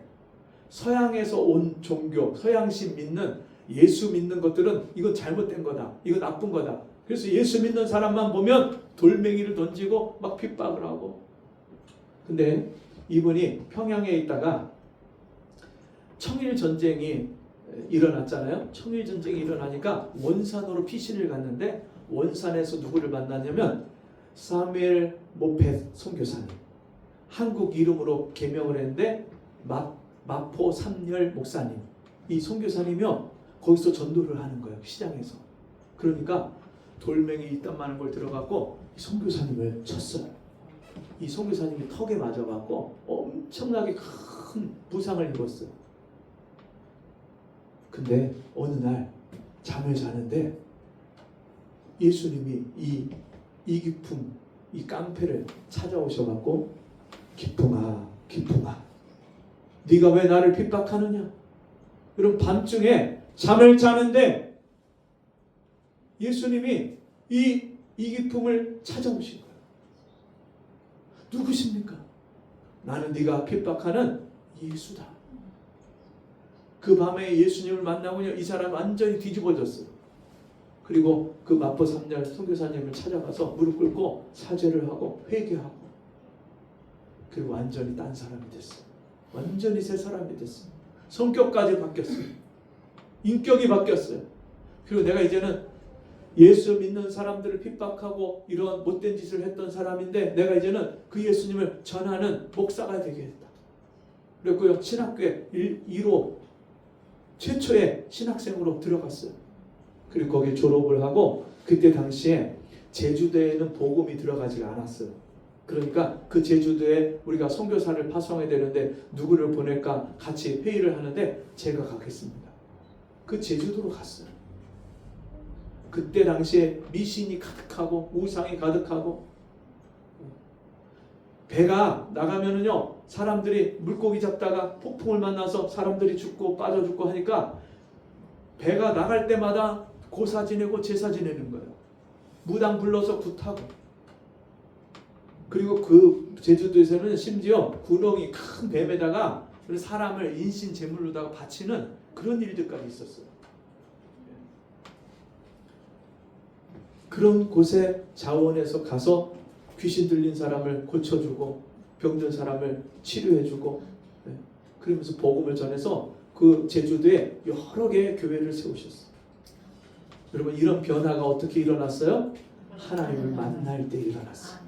서양에서 온 종교, 서양신 믿는 예수 믿는 것들은 이건 잘못된 거다. 이거 나쁜 거다. 그래서 예수 믿는 사람만 보면 돌멩이를 던지고 막 핍박을 하고. 근데 이분이 평양에 있다가 청일전쟁이 일어났잖아요. 청일전쟁이 일어나니까 원산으로 피신을 갔는데 원산에서 누구를 만났냐면 사무엘 모펫 선교사님. 한국 이름으로 개명을 했는데 마포 삼열 목사님. 이 선교사님이요. 거기서 전도를 하는 거예요. 시장에서. 그러니까 돌멩이 이딴 많은 걸 들어갖고 이 선교사님을 쳤어요. 이 선교사님이 턱에 맞아갖고 엄청나게 큰 부상을 입었어요. 근데 어느 날 잠을 자는데 예수님이 이기풍 이 깡패를 찾아오셔갖고 기풍아 네가 왜 나를 핍박하느냐. 여러분 밤중에 잠을 자는데 예수님이 이기풍을 찾아오신 거예요. 누구십니까? 나는 네가 핍박하는 예수다. 그 밤에 예수님을 만나고요 이 사람 완전히 뒤집어졌어요. 그리고 그 마포 삼열 선교사님을 찾아가서 무릎 꿇고 사죄를 하고 회개하고 그리고 완전히 딴 사람이 됐어요. 완전히 새 사람이 됐어요. 성격까지 바뀌었어요. 인격이 바뀌었어요. 그리고 내가 이제는 예수 믿는 사람들을 핍박하고 이런 못된 짓을 했던 사람인데 내가 이제는 그 예수님을 전하는 목사가 되겠다. 그랬고요 신학교에 1호 최초의 신학생으로 들어갔어요. 그리고 거기 졸업을 하고 그때 당시에 제주도에는 복음이 들어가지가 않았어요. 그러니까 그 제주도에 우리가 선교사를 파송해야 되는데 누구를 보낼까 같이 회의를 하는데 제가 가겠습니다. 그 제주도로 갔어요. 그때 당시에 미신이 가득하고 우상이 가득하고 배가 나가면은요 사람들이 물고기 잡다가 폭풍을 만나서 사람들이 죽고 빠져 죽고 하니까 배가 나갈 때마다 고사 지내고 제사 지내는 거예요. 무당 불러서 굿하고. 그리고 그 제주도에서는 심지어 구렁이 큰 뱀에다가 사람을 인신 제물로다가 바치는 그런 일들까지 있었어요. 그런 곳에 자원해서 가서 귀신 들린 사람을 고쳐주고 병든 사람을 치료해주고 그러면서 복음을 전해서 그 제주도에 여러 개의 교회를 세우셨어요. 여러분 이런 변화가 어떻게 일어났어요? 하나님을 만날 때 일어났어요.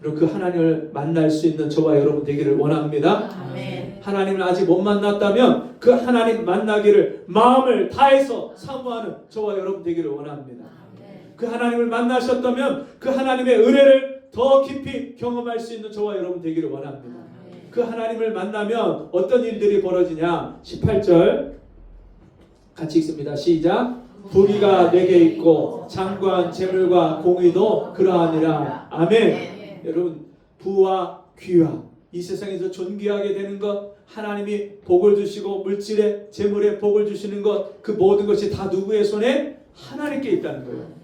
그리고 그 하나님을 만날 수 있는 저와 여러분 되기를 원합니다. 아멘. 하나님을 아직 못 만났다면 그 하나님 만나기를 마음을 다해서 사모하는 저와 여러분 되기를 원합니다. 그 하나님을 만나셨다면 그 하나님의 은혜를 더 깊이 경험할 수 있는 저와 여러분 되기를 원합니다. 그 하나님을 만나면 어떤 일들이 벌어지냐? 18절 같이 읽습니다. 시작. 부귀가 내게 있고 장관 재물과 공의도 그러하니라. 아멘. 여러분 부와 귀와 이 세상에서 존귀하게 되는 것, 하나님이 복을 주시고 물질에 재물에 복을 주시는 것, 그 모든 것이 다 누구의 손에? 하나님께 있다는 거예요.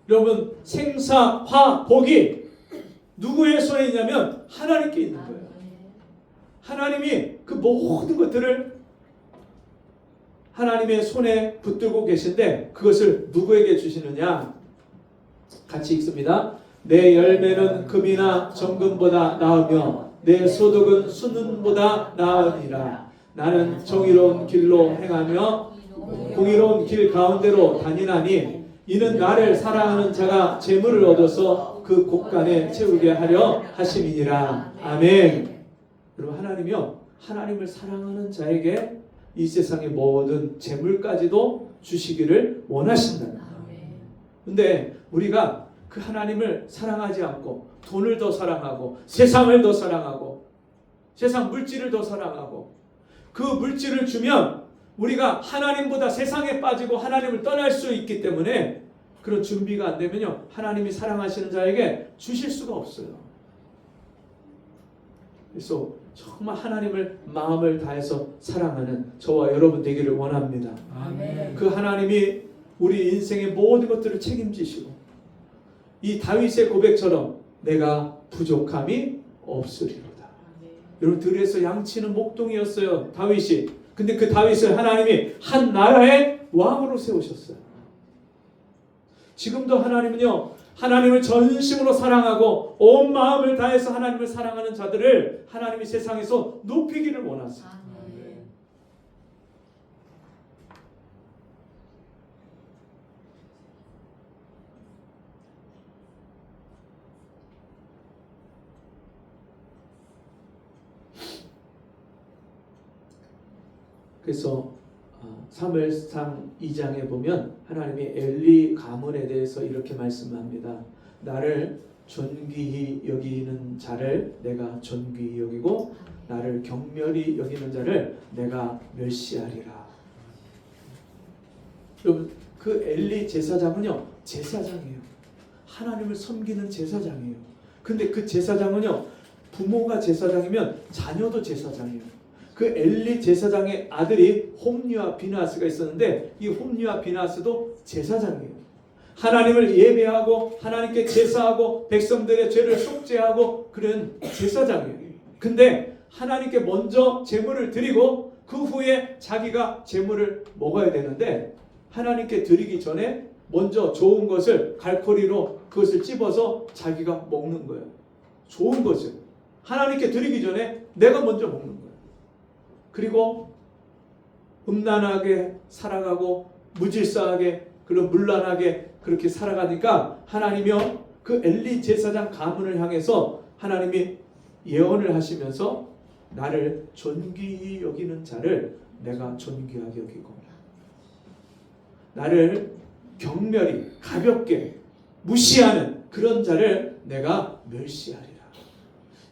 여러분 생사, 화, 복이 누구의 손에 있냐면 하나님께 있는 거예요. 하나님이 그 모든 것들을 하나님의 손에 붙들고 계신데 그것을 누구에게 주시느냐? 같이 읽습니다. 내 열매는 금이나 정금보다 나으며 내 소득은 순금보다 나으니라. 나는 정의로운 길로 행하며 공의로운 길 가운데로 다니나니 이는 나를 사랑하는 자가 재물을 얻어서 그 곳간에 채우게 하려 하심이니라. 아멘. 여러분 하나님이요, 하나님을 사랑하는 자에게 이 세상의 모든 재물까지도 주시기를 원하신다. 근데 우리가 그 하나님을 사랑하지 않고 돈을 더 사랑하고 세상을 더 사랑하고 세상 물질을 더 사랑하고 그 물질을 주면 우리가 하나님보다 세상에 빠지고 하나님을 떠날 수 있기 때문에 그런 준비가 안 되면요, 하나님이 사랑하시는 자에게 주실 수가 없어요. 그래서 정말 하나님을 마음을 다해서 사랑하는 저와 여러분 되기를 원합니다. 아멘. 그 하나님이 우리 인생의 모든 것들을 책임지시고 이 다윗의 고백처럼 내가 부족함이 없으리로다. 여러분 들에서 양치는 목동이었어요, 다윗이. 근데 그 다윗을 하나님이 한 나라의 왕으로 세우셨어요. 지금도 하나님은요, 하나님을 전심으로 사랑하고 온 마음을 다해서 하나님을 사랑하는 자들을 하나님이 세상에서 높이기를 원하세요. 그래서 사무엘상 2장에 보면 하나님이 엘리 가문에 대해서 이렇게 말씀합니다. 나를 존귀히 여기는 자를 내가 존귀히 여기고 나를 경멸히 여기는 자를 내가 멸시하리라. 여러분 그 엘리 제사장은요, 제사장이에요. 하나님을 섬기는 제사장이에요. 근데 그 제사장은요, 부모가 제사장이면 자녀도 제사장이에요. 그 엘리 제사장의 아들이 홈리와 비나스가 있었는데 이 홈리와 비나스도 제사장이에요. 하나님을 예배하고 하나님께 제사하고 백성들의 죄를 속죄하고 그런 제사장이에요. 근데 하나님께 먼저 제물을 드리고 그 후에 자기가 제물을 먹어야 되는데 하나님께 드리기 전에 먼저 좋은 것을 갈고리로 그것을 찝어서 자기가 먹는 거예요. 좋은 것을 하나님께 드리기 전에 내가 먼저 먹는 거예요. 그리고 음란하게 살아가고 무질서하게 그리고 문란하게 그렇게 살아가니까 하나님이요, 그 엘리 제사장 가문을 향해서 하나님이 예언을 하시면서 나를 존귀히 여기는 자를 내가 존귀하게 여기고 나를 경멸히 가볍게 무시하는 그런 자를 내가 멸시하리라.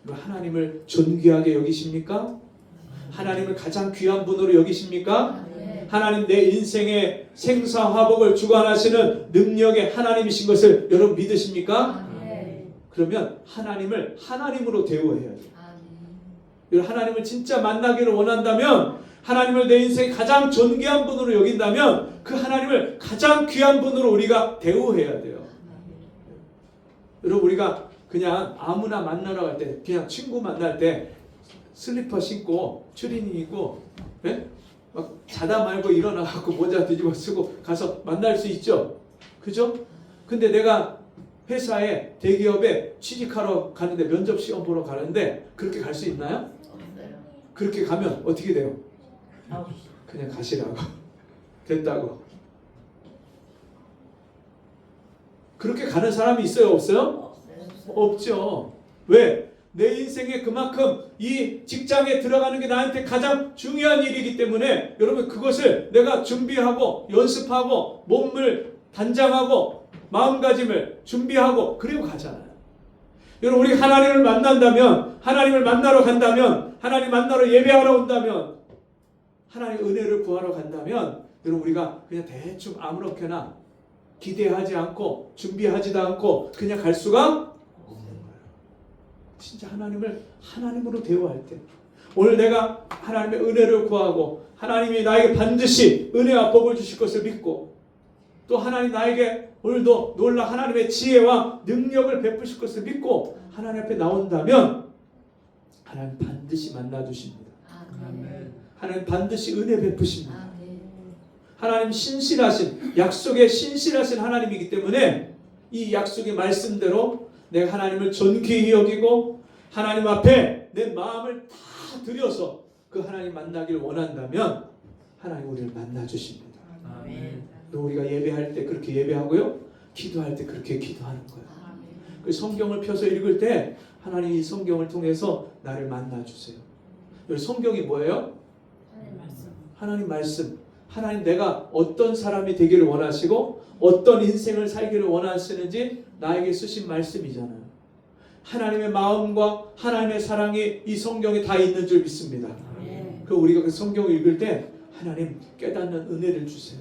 하나님을 존귀하게 여기십니까? 하나님을 가장 귀한 분으로 여기십니까? 하나님 내 인생의 생사화복을 주관하시는 능력의 하나님이신 것을 여러분 믿으십니까? 그러면 하나님을 하나님으로 대우해야 돼요. 하나님을 진짜 만나기를 원한다면, 하나님을 내 인생의 가장 존귀한 분으로 여긴다면 그 하나님을 가장 귀한 분으로 우리가 대우해야 돼요. 여러분 우리가 그냥 아무나 만나러 갈 때, 그냥 친구 만날 때 슬리퍼 신고 추리닝 입고 막 자다 말고 일어나갖고 모자 뒤집어 쓰고 가서 만날 수 있죠. 그죠? 근데 내가 회사에 대기업에 취직하러 가는데 면접 시험 보러 가는데 그렇게 갈 수 있나요? 없어요. 그렇게 가면 어떻게 돼요? 그냥 가시라고. 됐다고. 그렇게 가는 사람이 있어요? 없어요? 없죠. 왜? 내 인생에 그만큼 이 직장에 들어가는 게 나한테 가장 중요한 일이기 때문에 여러분 그것을 내가 준비하고 연습하고 몸을 단장하고 마음가짐을 준비하고 그리고 가잖아요. 여러분 우리 하나님을 만난다면, 하나님을 만나러 간다면, 하나님 만나러 예배하러 온다면, 하나님의 은혜를 구하러 간다면 여러분 우리가 그냥 대충 아무렇게나 기대하지 않고 준비하지도 않고 그냥 갈 수가 없는 거예요. 진짜 하나님을 하나님으로 대우할 때, 오늘 내가 하나님의 은혜를 구하고 하나님이 나에게 반드시 은혜와 복을 주실 것을 믿고 또 하나님 나에게 오늘도 놀라 하나님의 지혜와 능력을 베푸실 것을 믿고 하나님 앞에 나온다면 하나님 반드시 만나 주십니다. 하나님 반드시 은혜 베푸십니다. 하나님 신실하신, 약속의 신실하신 하나님이기 때문에 이 약속의 말씀대로 내가 하나님을 존귀히 여기고 하나님 앞에 내 마음을 다 들여서 그 하나님 만나길 원한다면 하나님 우리를 만나 주십니다. 또 우리가 예배할 때 그렇게 예배하고요, 기도할 때 그렇게 기도하는 거예요. 그 성경을 펴서 읽을 때 하나님 이 성경을 통해서 나를 만나 주세요. 여기 성경이 뭐예요? 하나님 말씀. 하나님 내가 어떤 사람이 되기를 원하시고 어떤 인생을 살기를 원하시는지 나에게 쓰신 말씀이잖아요. 하나님의 마음과 하나님의 사랑이 이 성경에 다 있는 줄 믿습니다. 그 우리가 그 성경을 읽을 때 하나님 깨닫는 은혜를 주세요.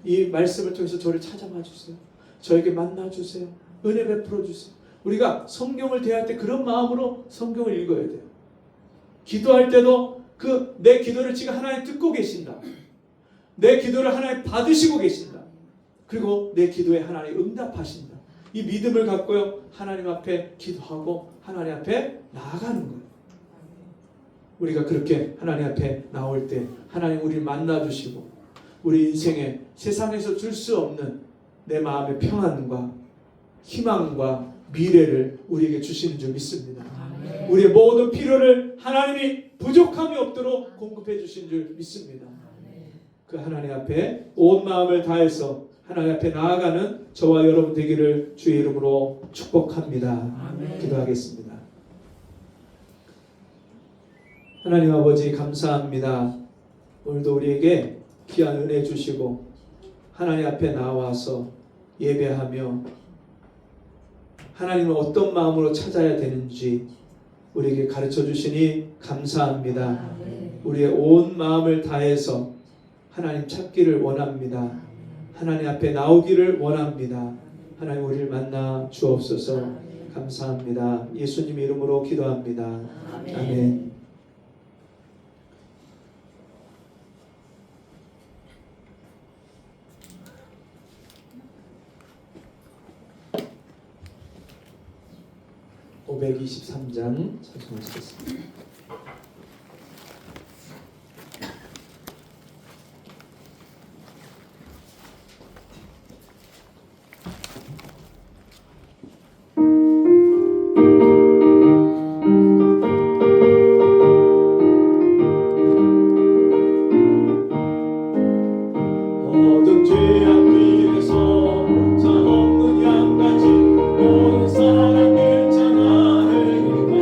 이 말씀을 통해서 저를 찾아봐 주세요. 저에게 만나 주세요. 은혜 베풀어 주세요. 우리가 성경을 대할 때 그런 마음으로 성경을 읽어야 돼요. 기도할 때도 그 내 기도를 지금 하나님 듣고 계신다. 내 기도를 하나님 받으시고 계신다. 그리고 내 기도에 하나님 응답하신다. 이 믿음을 갖고요 하나님 앞에 기도하고 하나님 앞에 나아가는 거예요. 우리가 그렇게 하나님 앞에 나올 때 하나님 우리를 만나주시고 우리 인생에 세상에서 줄 수 없는 내 마음의 평안과 희망과 미래를 우리에게 주시는 줄 믿습니다. 우리의 모든 필요를 하나님이 부족함이 없도록 공급해 주신 줄 믿습니다. 그 하나님 앞에 온 마음을 다해서 하나님 앞에 나아가는 저와 여러분 되기를 주의 이름으로 축복합니다. 기도하겠습니다. 하나님 아버지 감사합니다. 오늘도 우리에게 귀한 은혜 주시고 하나님 앞에 나와서 예배하며 하나님을 어떤 마음으로 찾아야 되는지 우리에게 가르쳐 주시니 감사합니다. 우리의 온 마음을 다해서 하나님 찾기를 원합니다. 하나님 앞에 나오기를 원합니다. 하나님 우리를 만나 주옵소서. 감사합니다. 예수님 이름으로 기도합니다. 아멘. (523장) 찬송하시겠습니다. 모든 죄악 길에서 참 없는 양같이 모든 사람을 찬양하리라.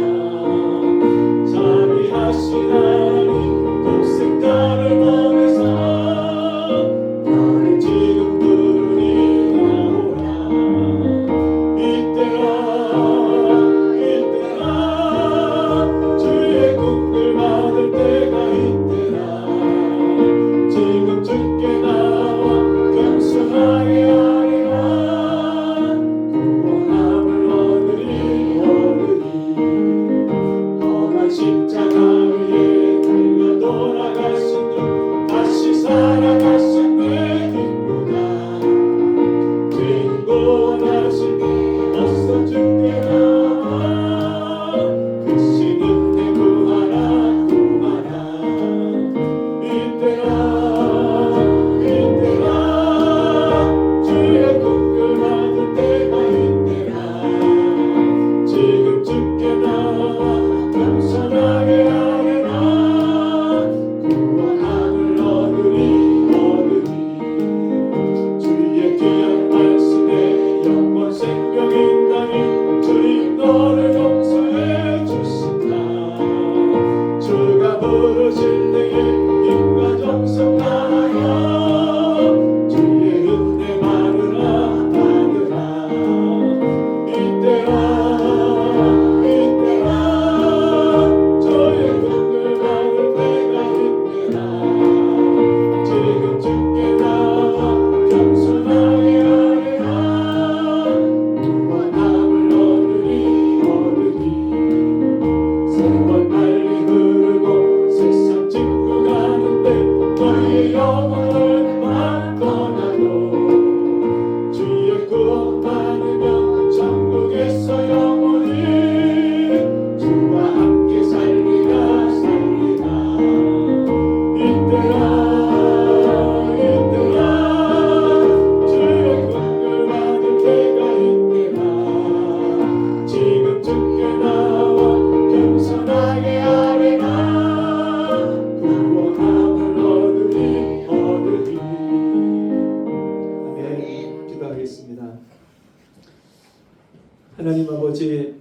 하나님 아버지,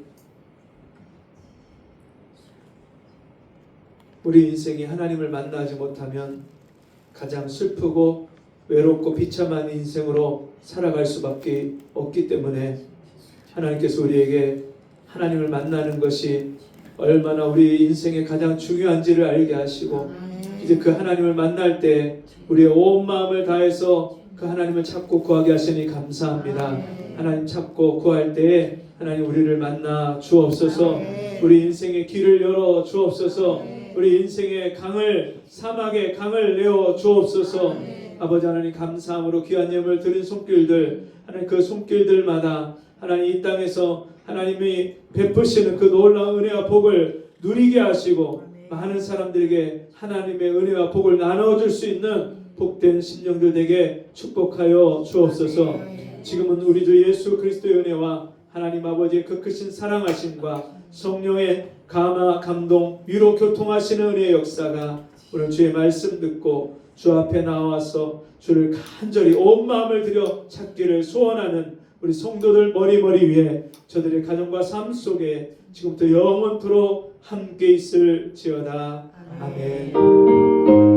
우리 인생이 하나님을 만나지 못하면 가장 슬프고 외롭고 비참한 인생으로 살아갈 수밖에 없기 때문에 하나님께서 우리에게 하나님을 만나는 것이 얼마나 우리 인생의 가장 중요한지를 알게 하시고, 이제 그 하나님을 만날 때 우리의 온 마음을 다해서 그 하나님을 찾고 구하게 하시니 감사합니다. 하나님 찾고 구할 때에 하나님 우리를 만나 주옵소서. 우리 인생의 길을 열어 주옵소서. 우리 인생의 강을, 사막의 강을 내어 주옵소서. 아버지 하나님, 감사함으로 귀한 예물 드린 손길들, 하나님 그 손길들마다 하나님 이 땅에서 하나님이 베푸시는 그 놀라운 은혜와 복을 누리게 하시고, 많은 사람들에게 하나님의 은혜와 복을 나눠줄 수 있는 복된 심령들 되게 축복하여 주옵소서. 지금은 우리 주 예수 그리스도의 은혜와 하나님 아버지의 그 크신 사랑하심과 성령의 감화, 감동, 위로 교통하시는 은혜의 역사가 오늘 주의 말씀 듣고 주 앞에 나와서 주를 간절히 온 마음을 들여 찾기를 소원하는 우리 성도들 머리 위에, 저들의 가정과 삶 속에 지금부터 영원토록 함께 있을지어다. 아멘.